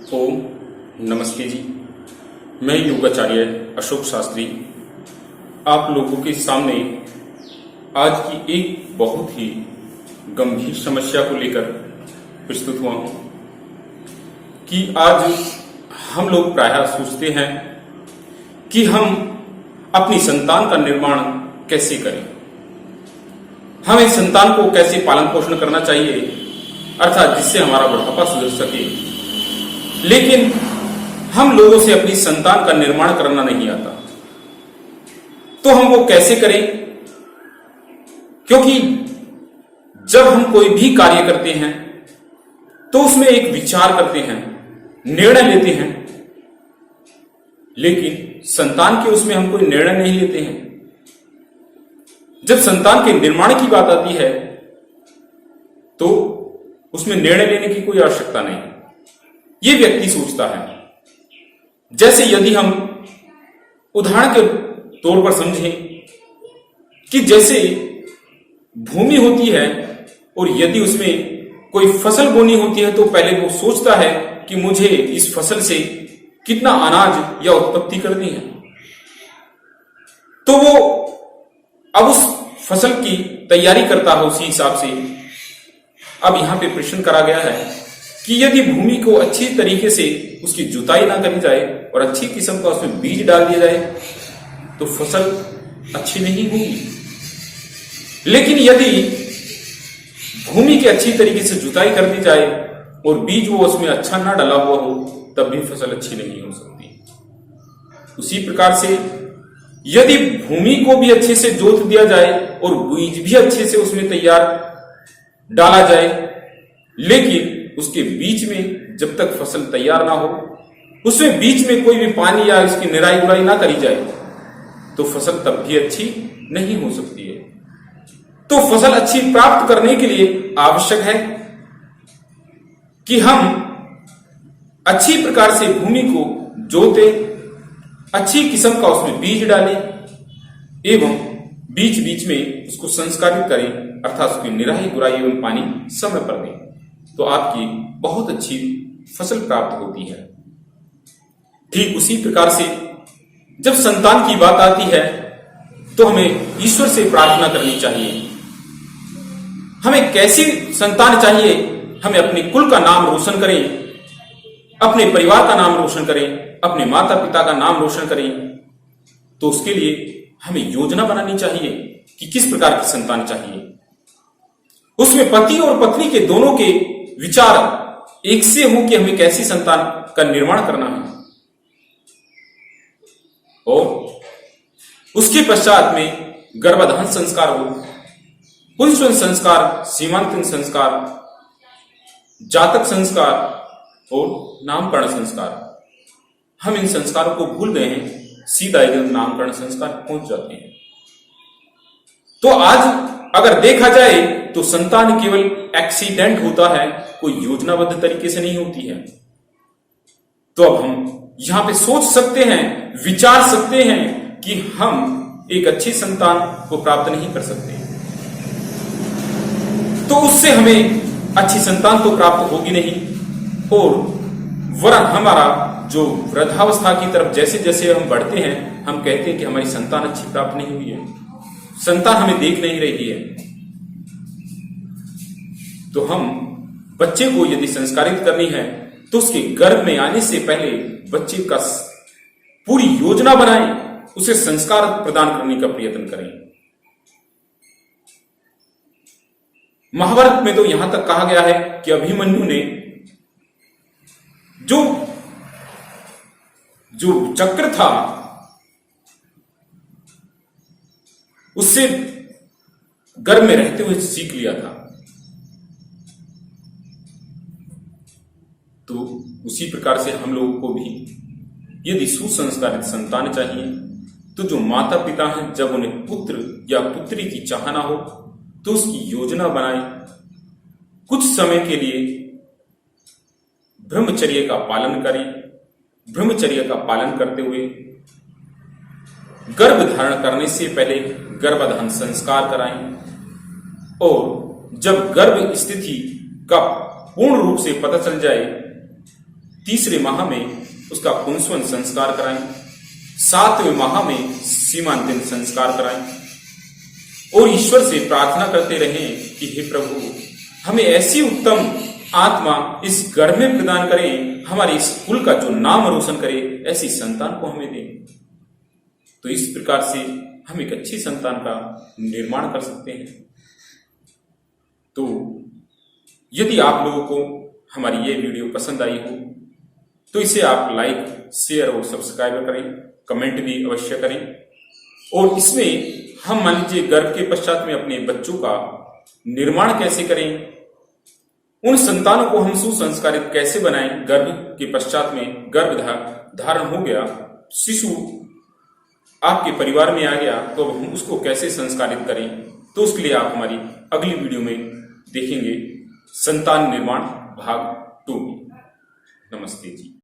ओम नमस्ते जी। मैं योगाचार्य अशोक शास्त्री आप लोगों के सामने आज की एक बहुत ही गंभीर समस्या को लेकर प्रस्तुत हुआ हूं कि आज हम लोग प्रायः सोचते हैं कि हम अपनी संतान का निर्माण कैसे करें, हमें संतान को कैसे पालन पोषण करना चाहिए, अर्थात जिससे हमारा बुढ़ापा सुधर सके। लेकिन हम लोगों से अपनी संतान का निर्माण करना नहीं आता, तो हम वो कैसे करें? क्योंकि जब हम कोई भी कार्य करते हैं तो उसमें एक विचार करते हैं, निर्णय लेते हैं, लेकिन संतान के उसमें हम कोई निर्णय नहीं लेते हैं। जब संतान के निर्माण की बात आती है तो उसमें निर्णय लेने की कोई आवश्यकता नहीं, ये व्यक्ति सोचता है। जैसे यदि हम उदाहरण के तौर पर समझें कि जैसे भूमि होती है और यदि उसमें कोई फसल बोनी होती है तो पहले वो सोचता है कि मुझे इस फसल से कितना अनाज या उत्पत्ति करनी है, तो वो अब उस फसल की तैयारी करता है उसी हिसाब से। अब यहां पे प्रश्न करा गया है कि यदि भूमि को अच्छी तरीके से उसकी जुताई ना करी जाए और अच्छी किस्म का उसमें बीज डाल दिया जाए तो फसल अच्छी नहीं होगी। लेकिन यदि भूमि की अच्छी तरीके से जुताई कर दी जाए और बीज वो उसमें अच्छा ना डाला हुआ हो तब भी फसल अच्छी नहीं हो सकती। उसी प्रकार से यदि भूमि को भी अच्छे से जोत दिया जाए और बीज भी अच्छे से उसमें तैयार डाला जाए, लेकिन उसके बीच में जब तक फसल तैयार ना हो उसमें बीच में कोई भी पानी या इसकी निराई गुड़ाई ना करी जाए तो फसल तब भी अच्छी नहीं हो सकती है। तो फसल अच्छी प्राप्त करने के लिए आवश्यक है कि हम अच्छी प्रकार से भूमि को जोते, अच्छी किस्म का उसमें बीज डालें एवं बीच बीच में उसको संस्कारित करें, अर्थात उसकी निराई गुड़ाई एवं पानी समय पर दें, तो आपकी बहुत अच्छी फसल प्राप्त होती है। ठीक उसी प्रकार से जब संतान की बात आती है तो हमें ईश्वर से प्रार्थना करनी चाहिए। हमें कैसी संतान चाहिए? हमें अपने कुल का नाम रोशन करें, अपने परिवार का नाम रोशन करें, अपने माता पिता का नाम रोशन करें। तो उसके लिए हमें योजना बनानी चाहिए कि किस प्रकार की संतान चाहिए। उसमें पति और पत्नी के दोनों के विचार एक से हो कि हमें कैसी संतान का निर्माण करना है, और उसके पश्चात में गर्भाधान संस्कार हो, पुंसवन संस्कार, सीमांकन संस्कार, जातक संस्कार और नामकरण संस्कार। हम इन संस्कारों को भूल गए हैं, सीधा एकदम नामकरण संस्कार पहुंच जाते हैं। तो आज अगर देखा जाए तो संतान केवल एक्सीडेंट होता है, कोई योजनाबद्ध तरीके से नहीं होती है। तो अब हम यहां पे सोच सकते हैं, विचार सकते हैं कि हम एक अच्छी संतान को प्राप्त नहीं कर सकते, तो उससे हमें अच्छी संतान तो प्राप्त होगी नहीं, और वरन हमारा जो वृद्धावस्था की तरफ जैसे जैसे हम बढ़ते हैं हम कहते हैं कि हमारी संतान अच्छी प्राप्त नहीं हुई है, संतान हमें देख नहीं रही है। तो हम बच्चे को यदि संस्कारित करनी है तो उसके गर्भ में आने से पहले बच्चे का पूरी योजना बनाएं, उसे संस्कार प्रदान करने का प्रयत्न करें। महाभारत में तो यहां तक कहा गया है कि अभिमन्यु ने जो चक्र था उससे गर्भ में रहते हुए सीख लिया था। तो उसी प्रकार से हम लोगों को भी यदि सुसंस्कारित संतान चाहिए तो जो माता पिता हैं जब उन्हें पुत्र या पुत्री की चाहना हो तो उसकी योजना बनाएं, कुछ समय के लिए ब्रह्मचर्य का पालन करें, ब्रह्मचर्य का पालन करते हुए गर्भ धारण करने से पहले गर्भाधान संस्कार कराएं, और जब गर्भ स्थिति का पूर्ण रूप से पता चल जाए तीसरे माह में उसका पुंसवन संस्कार कराएं, 7वें माह में सीमांतिन संस्कार कराएं और ईश्वर से प्रार्थना करते रहें कि हे प्रभु, हमें ऐसी उत्तम आत्मा इस गर्भ में प्रदान करें, हमारे इस कुल का जो नाम रोशन करे, ऐसी संतान को हमें दें। तो इस प्रकार से हम एक अच्छी संतान का निर्माण कर सकते हैं। तो यदि आप लोगों को हमारी ये वीडियो पसंद आई हो तो इसे आप लाइक, शेयर और सब्सक्राइब करें, कमेंट भी अवश्य करें। और इसमें हम मान लीजिए गर्भ के पश्चात में अपने बच्चों का निर्माण कैसे करें, उन संतानों को हम सुसंस्कारित कैसे बनाएं। गर्भ के पश्चात में गर्भ धारण हो गया, शिशु आपके परिवार में आ गया, तो अब हम उसको कैसे संस्कारित करें, तो उसके लिए आप हमारी अगली वीडियो में देखेंगे संतान निर्माण भाग 2। नमस्ते जी।